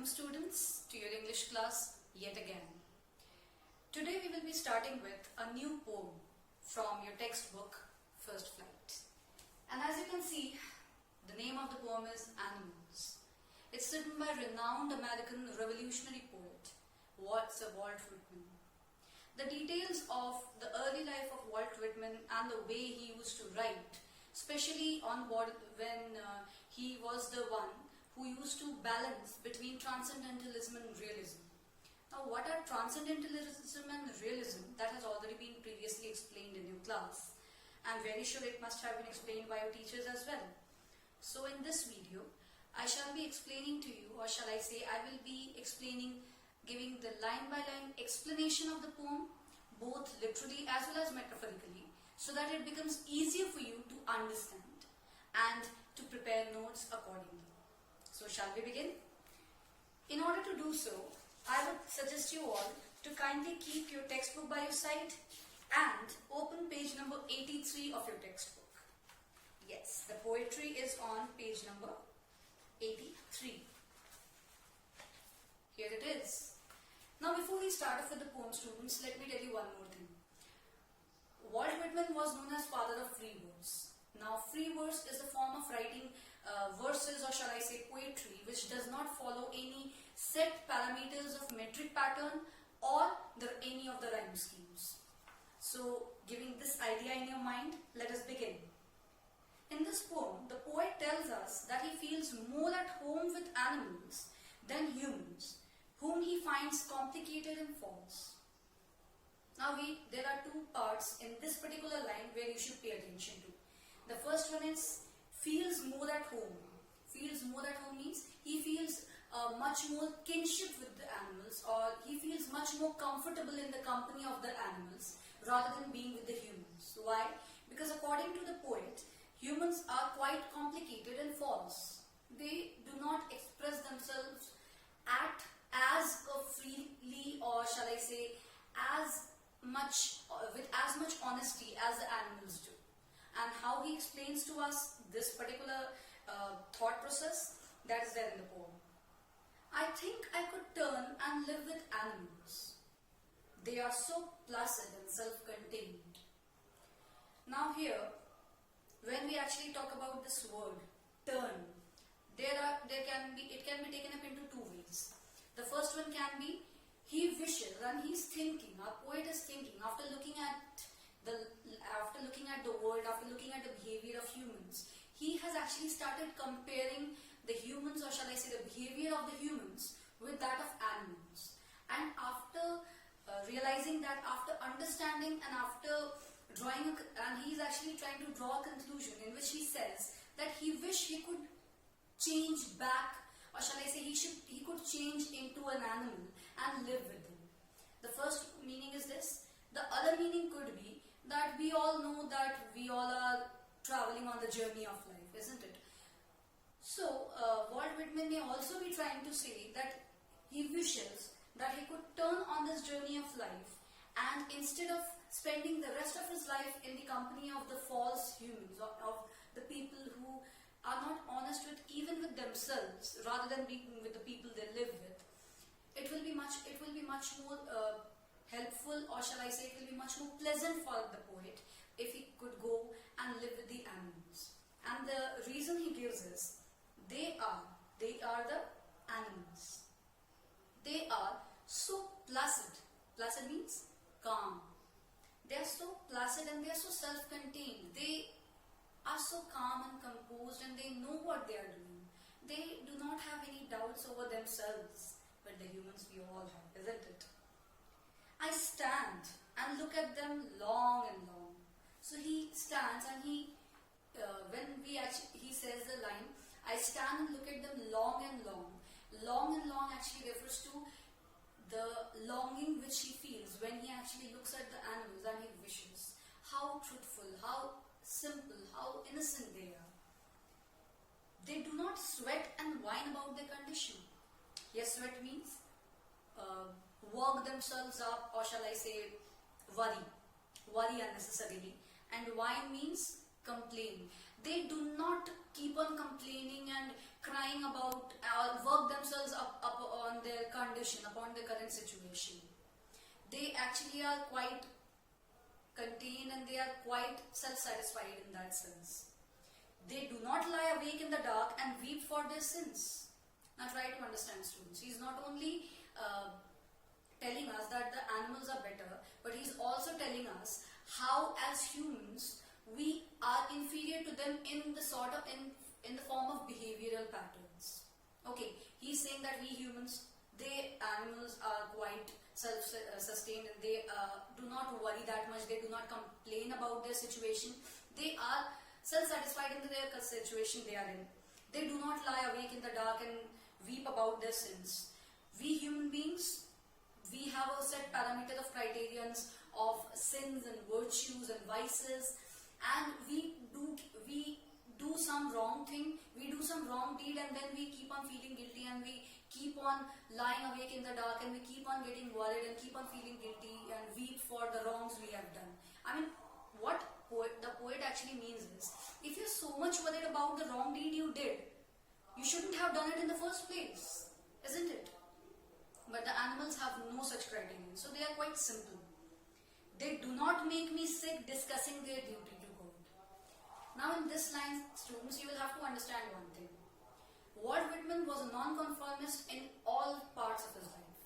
Welcome students to your English class yet again. Today we will be starting with a new poem from your textbook First Flight. And as you can see, the name of the poem is Animals. It's written by renowned American revolutionary poet Sir Walt Whitman. The details of the early life of Walt Whitman and the way he used to write, especially on when he was the one who used to balance between transcendentalism and realism. Now, what are transcendentalism and realism? That has already been previously explained in your class. I'm very sure it must have been explained by your teachers as well. So in this video, I shall be explaining to you, or shall I say, I will be explaining, giving the line-by-line explanation of the poem, both literally as well as metaphorically, so that it becomes easier for you to understand and to prepare notes accordingly. So shall we begin? In order to do so, I would suggest you all to kindly keep your textbook by your side and open page number 83 of your textbook. Yes, the poetry is on page number 83. Here it is. Now before we start off with the poem, students, let me tell you one more thing. Walt Whitman was known as father of free verse. Now free verse is a form of writing verses, or shall I say poetry, which does not follow any set parameters of metric pattern or any of the rhyme schemes. So giving this idea in your mind, let us begin. In this poem, the poet tells us that he feels more at home with animals than humans, whom he finds complicated and false. Now there are two parts in this particular line where you should pay attention to. The first one is feels more at home. Feels more at home means he feels much more kinship with the animals, or he feels much more comfortable in the company of the animals rather than being with the humans. Why? Because according to the poet, humans are quite complicated and false. They do not express themselves, act as freely, or shall I say, with as much honesty as the animals do. And how he explains to us this particular thought process, that is there in the poem. I think I could turn and live with animals. They are so placid and self-contained. Now here, when we actually talk about this word, turn, it can be taken up into two ways. The first one can be, he wishes and he's thinking, our poet is thinking, after looking at the world, after looking at the behavior of humans, he has actually started comparing the humans, or shall I say the behavior of the humans, with that of animals. And after realizing that, after understanding and after drawing, and he's actually trying to draw a conclusion in which he says that he wished he could change back, or shall I say he could change into an animal and live with them. The first meaning is this. The other meaning could be that we all know that we all are traveling on the journey of life, isn't it? So Walt Whitman may also be trying to say that he wishes that he could turn on this journey of life, and instead of spending the rest of his life in the company of the false humans, or of the people who are not honest with even with themselves, rather than being with the people they live with, it will be much more helpful, or shall I say it will be much more pleasant for the poet if he could go and live with the animals. And the reason he gives is, they are the animals. They are so placid. Placid means calm. They are so placid and they are so self-contained. They are so calm and composed, and they know what they are doing. They do not have any doubts over themselves, but the humans we all have, isn't it? I stand and look at them long and long. So he stands and he says the line, I stand and look at them long and long. Long and long actually refers to the longing which he feels when he actually looks at the animals and he wishes. How truthful, how simple, how innocent they are. They do not sweat and whine about their condition. Yes, sweat means work themselves up, or shall I say worry unnecessarily, and whine means complain. They do not keep on complaining and crying about work themselves up on their condition, upon their current situation. They actually are quite contained and they are quite self-satisfied in that sense. They do not lie awake in the dark and weep for their sins. Now try to understand, students. He's not only telling us that the animals are better, but he's also telling us how as humans we are inferior to them in the in the form of behavioral patterns. Okay, he's saying that we humans, animals are quite self-sustained and they do not worry that much, they do not complain about their situation, they are self-satisfied in their situation they are in. They do not lie awake in the dark and weep about their sins. We human beings, we have a set parameter of criterions of sins and virtues and vices, and we do some wrong thing, we do some wrong deed, and then we keep on feeling guilty and we keep on lying awake in the dark and we keep on getting worried and keep on feeling guilty and weep for the wrongs we have done. I mean, what the poet actually means is, if you're so much worried about the wrong deed you did, you shouldn't have done it in the first place, isn't it? But the animals have no such criterion, so they are quite simple. They do not make me sick discussing their duty to God. Now in this line, students, you will have to understand one thing. Walt Whitman was a non-conformist in all parts of his life.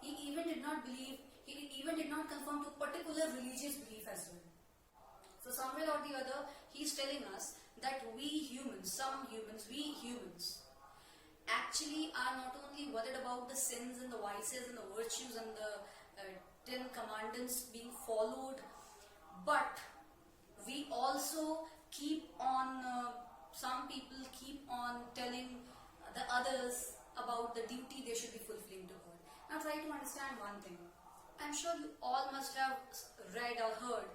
He even did not conform to particular religious belief as well. So somewhere or the other, he's telling us that we humans actually are not only worried about the sins and the vices and the virtues and the 10 commandments being followed, but we also keep on, some people keep on telling the others about the duty they should be fulfilling to God. Now try to understand one thing. I'm sure you all must have read or heard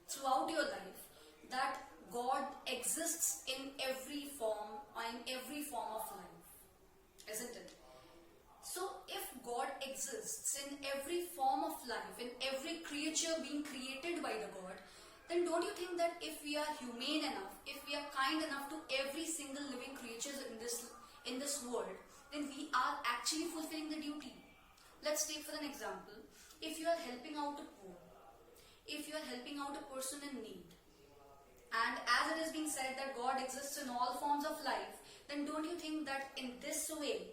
throughout your life that God exists in every form of life, isn't it? So if God exists in every form of life, in every creature being created by the God, then don't you think that if we are humane enough, if we are kind enough to every single living creature in this world, then we are actually fulfilling the duty? Let's take for an example, if you are helping out a poor, if you are helping out a person in need, and as it is being said that God exists in all forms of life, then don't you think that in this way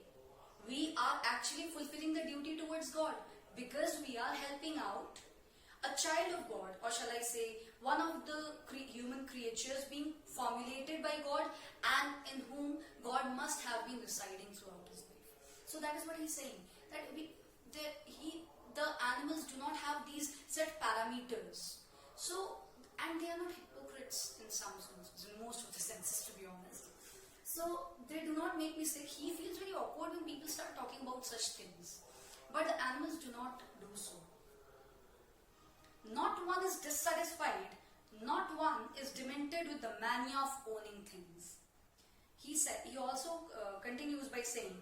we are actually fulfilling the duty towards God, because we are helping out a child of God, or shall I say one of the human creatures being formulated by God and in whom God must have been residing throughout his life. So that is what he's saying, that the animals do not have these set parameters. So, and they are not hypocrites in some senses, in most of the senses, to be honest. So they do not make me sick. He feels very awkward when people start talking about such things. But the animals do not do so. Not one is dissatisfied, not one is demented with the mania of owning things. He also continues by saying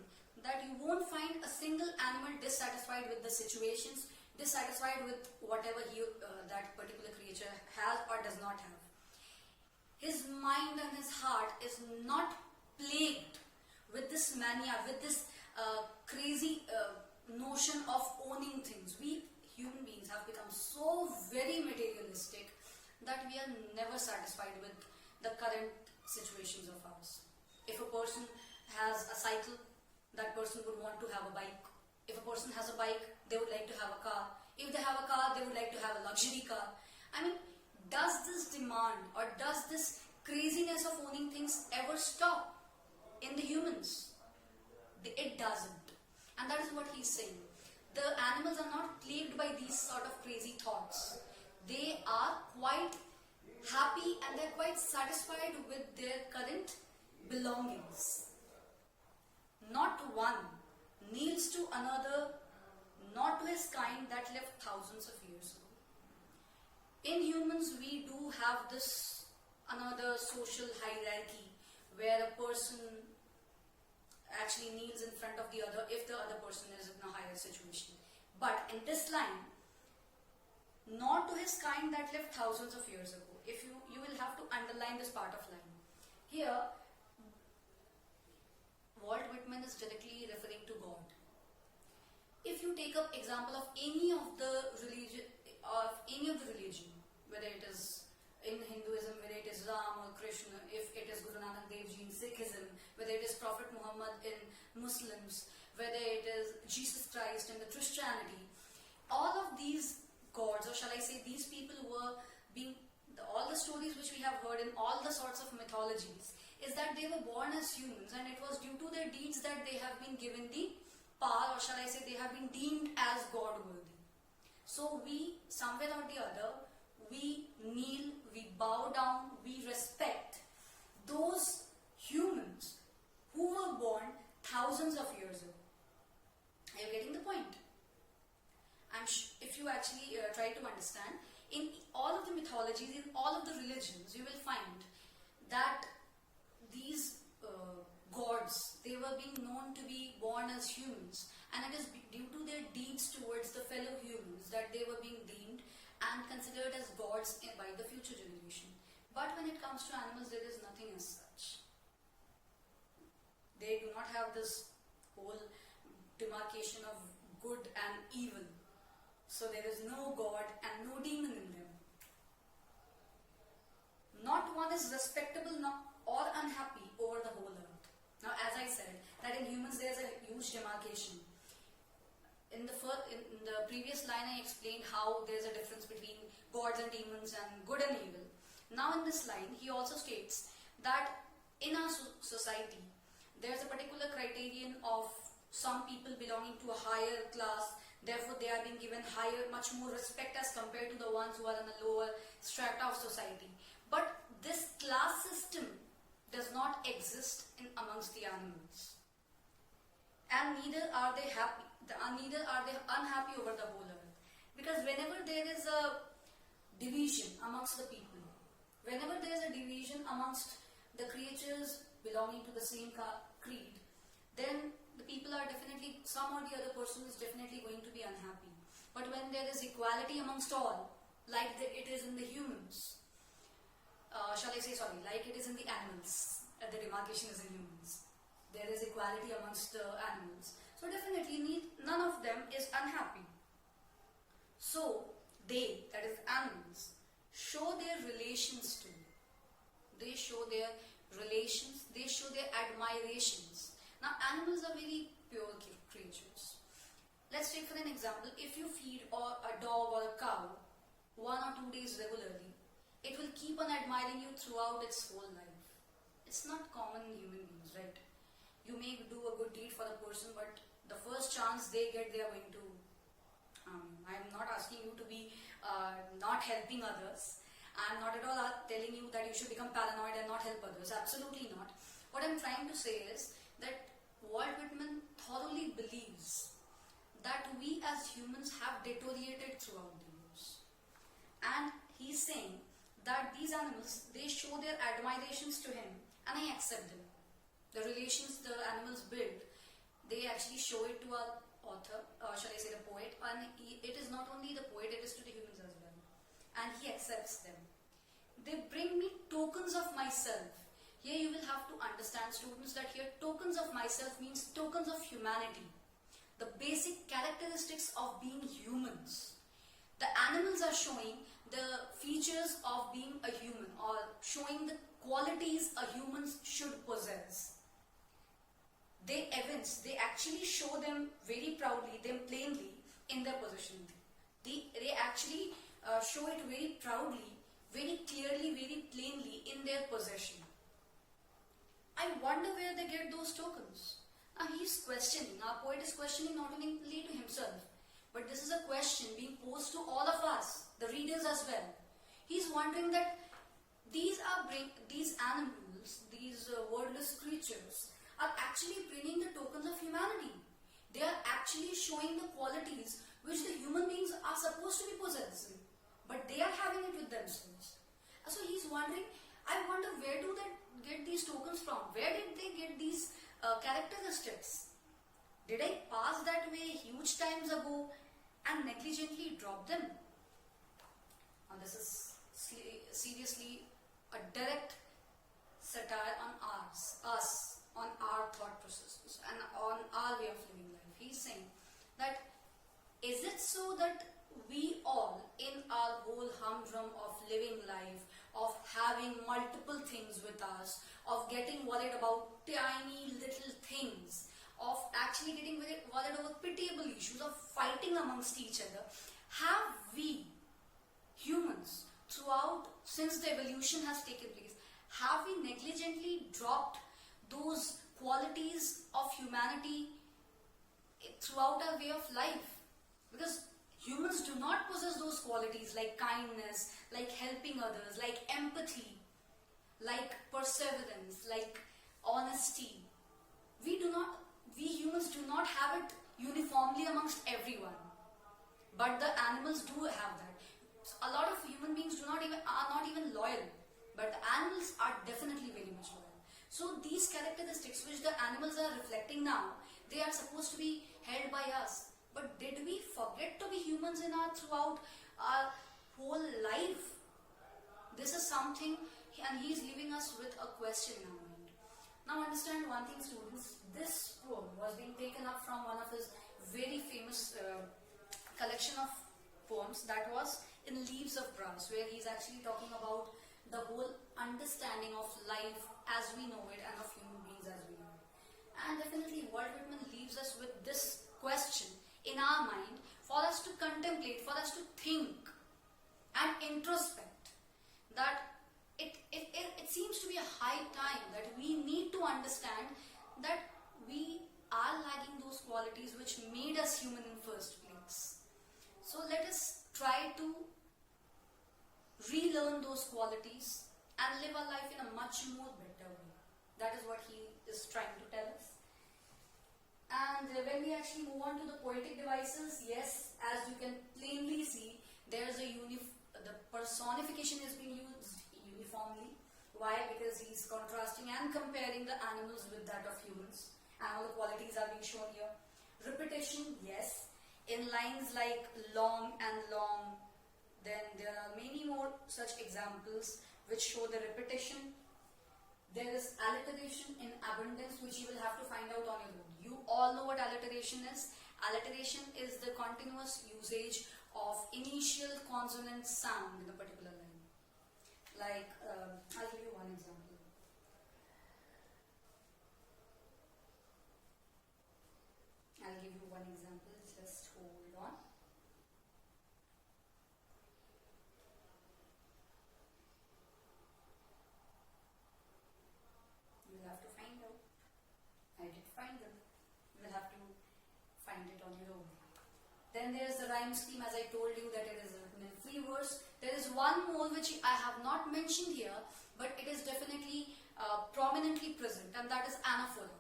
that you won't find a single animal dissatisfied with the situations, dissatisfied with whatever that particular creature has or does not have. His mind and his heart is not plagued with this mania, with this crazy notion of owning things. We human beings have become so very materialistic that we are never satisfied with the current situations of ours. If a person has a cycle, that person would want to have a bike. If a person has a bike, they would like to have a car. If they have a car, they would like to have a luxury car. I mean, does this demand or does this craziness of owning things ever stop in the humans? It doesn't. And that is what he's saying. The animals are not plagued by these sort of crazy thoughts. They are quite happy and they're quite satisfied with their current belongings. Not one kneels to another, not to his kind that lived thousands of years ago. In humans, we do have this another social hierarchy where a person actually kneels in front of the other if the other person is in a higher situation. But in this line, not to his kind that lived thousands of years ago. If you will have to underline this part of line. Here, Walt Whitman is directly referring to God. If you take up example of any of the religion, whether it is in Hinduism, whether it is Ram or Krishna, if it is Guru Nanak Dev Ji in Sikhism, whether it is Prophet Muhammad in Muslims, whether it is Jesus Christ in the Christianity, all of these gods, or shall I say these people were being, all the stories which we have heard in all the sorts of mythologies, is that they were born as humans, and it was due to their deeds that they have been given the power, or shall I say they have been deemed as God worthy. So we, somewhere or the other, we kneel, we bow down, we respect those humans who were born thousands of years ago. Are you getting the point? If you actually try to understand, in all of the mythologies, in all of the religions, you will find that these gods, they were being known to be born as humans, and it is due to their deeds towards the fellow humans that they were being deemed and considered as gods by the future generation. But when it comes to animals, there is nothing as such. They do not have this whole demarcation of good and evil. So there is no god and no demon in them. Not one is respectable or unhappy over the whole earth. Now, as I said, that in humans there is a huge demarcation. In the previous line, I explained how there is a difference between gods and demons and good and evil. Now, in this line, he also states that in our society, there is a particular criterion of some people belonging to a higher class. Therefore, they are being given much more respect as compared to the ones who are in the lower strata of society. But this class system does not exist amongst the animals. And neither are they happy. Neither are they unhappy over the whole earth. Because whenever there is a division amongst the people, whenever there is a division amongst the creatures belonging to the same creed, then the people are definitely, some or the other person is definitely going to be unhappy. But when there is equality amongst all, like it is in the humans, like it is in the animals, the demarcation is in humans. There is equality amongst the animals. So definitely none of them is unhappy. So they, that is animals, show their relations to. They show their relations, they show their admirations. Now, animals are very pure creatures. Let's take for an example, if you feed a dog or a cow 1 or 2 days regularly, it will keep on admiring you throughout its whole life. It's not common in human beings, right? You may do a good deed for the person, but the first chance they get, they are going to... I'm not asking you to be not helping others. I'm not at all telling you that you should become paranoid and not help others. Absolutely not. What I'm trying to say is that Walt Whitman thoroughly believes that we as humans have deteriorated throughout the years. And he's saying that these animals, they show their admirations to him, and I accept them. The relations the animals build, they actually show it to our author, shall I say the poet, and it is not only the poet, it is to the humans as well. And he accepts them. They bring me tokens of myself. Here you will have to understand, students, that here tokens of myself means tokens of humanity. The basic characteristics of being humans. The animals are showing the features of being a human, or showing the qualities a human should possess. They evince, they actually show them very proudly, them plainly in their possession. They actually show it very proudly, very clearly, very plainly in their possession. I wonder where they get those tokens. Now he's questioning, our poet is questioning not only to himself, but this is a question being posed to all of us, the readers as well. He's wondering that these animals, these wordless creatures, are actually bringing the tokens of humanity. They are actually showing the qualities which the human beings are supposed to be possessing, but they are having it with themselves. So he's wondering, I wonder where do they get these tokens from? Where did they get these characteristics? Did I pass that way huge times ago and negligently drop them? Now this is seriously a direct satire on us, on our thought processes and on our way of living life. He's saying that is it so that we all in our whole humdrum of living life, of having multiple things with us, of getting worried about tiny little things, of actually getting worried over pitiable issues, of fighting amongst each other, have we humans throughout, since the evolution has taken place, have we negligently dropped those qualities of humanity throughout our way of life? Because humans do not possess those qualities like kindness, like helping others, like empathy, like perseverance, like honesty. We humans do not have it uniformly amongst everyone. But the animals do have that. A lot of human beings are not even loyal, but the animals are definitely very much loyal. So these characteristics which the animals are reflecting now, they are supposed to be held by us. But did we forget to be humans throughout our whole life? This is something, and he is leaving us with a question in our mind. Now understand one thing, students. This poem was being taken up from one of his very famous collection of poems, that was in Leaves of Grass, where he's actually talking about the whole understanding of life as we know it and of human beings as we know it. And definitely Walt Whitman leaves us with this question in our mind for us to contemplate, for us to think and introspect, that it seems to be a high time that we need to understand that we are lacking those qualities which made us human in first place. So let us try to relearn those qualities and live our life in a much more better way. That is what he is trying to tell us. And when we actually move on to the poetic devices, yes, as you can plainly see, there is the personification is being used uniformly. Why? Because he's contrasting and comparing the animals with that of humans, and all the qualities are being shown here. Repetition, yes, in lines like long and long. Then there are many more such examples which show the repetition. There is alliteration in abundance, which you will have to find out on your own. You all know what alliteration is. Alliteration is the continuous usage of initial consonant sound in a particular line. Like, I'll give you one example. Just hold on. You will have to find out. I did find them. You will have to find it on your own. Then there is the rhyme scheme, as I told you that it is written in free verse. There is one more which I have not mentioned here, but it is definitely prominently present, and that is anaphora.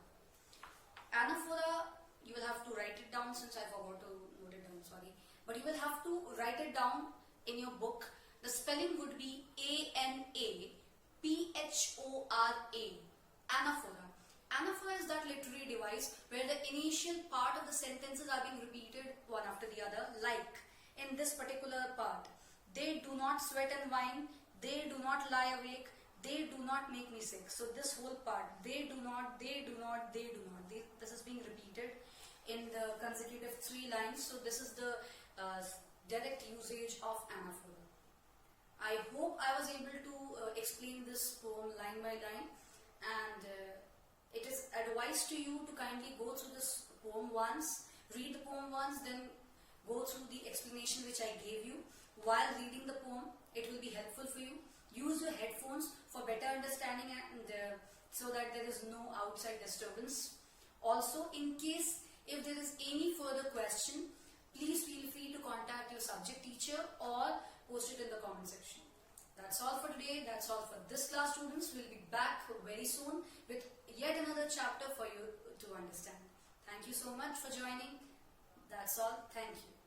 Anaphora, you will have to write it down, since I forgot to note it down, sorry. But you will have to write it down in your book. The spelling would be A-N-A-P-H-O-R-A. Anaphora. Anaphora is that literary device where the initial part of the sentences are being repeated one after the other, like in this particular part. They do not sweat and whine, they do not lie awake, they do not make me sick. So this whole part, they do not, they do not, they do not. This is being repeated in the consecutive 3 lines. So this is the direct usage of anaphora. I hope I was able to explain this poem line by line, and it is advised to you to kindly go through this poem once, read the poem once, then go through the explanation which I gave you. While reading the poem, it will be helpful for you. Use your headphones for better understanding, and so that there is no outside disturbance. Also, in case if there is any further question, please feel free to contact your subject teacher or post it in the comment section. That's all for today. That's all for this class, students. We'll be back very soon with yet another chapter for you to understand. Thank you so much for joining. That's all. Thank you.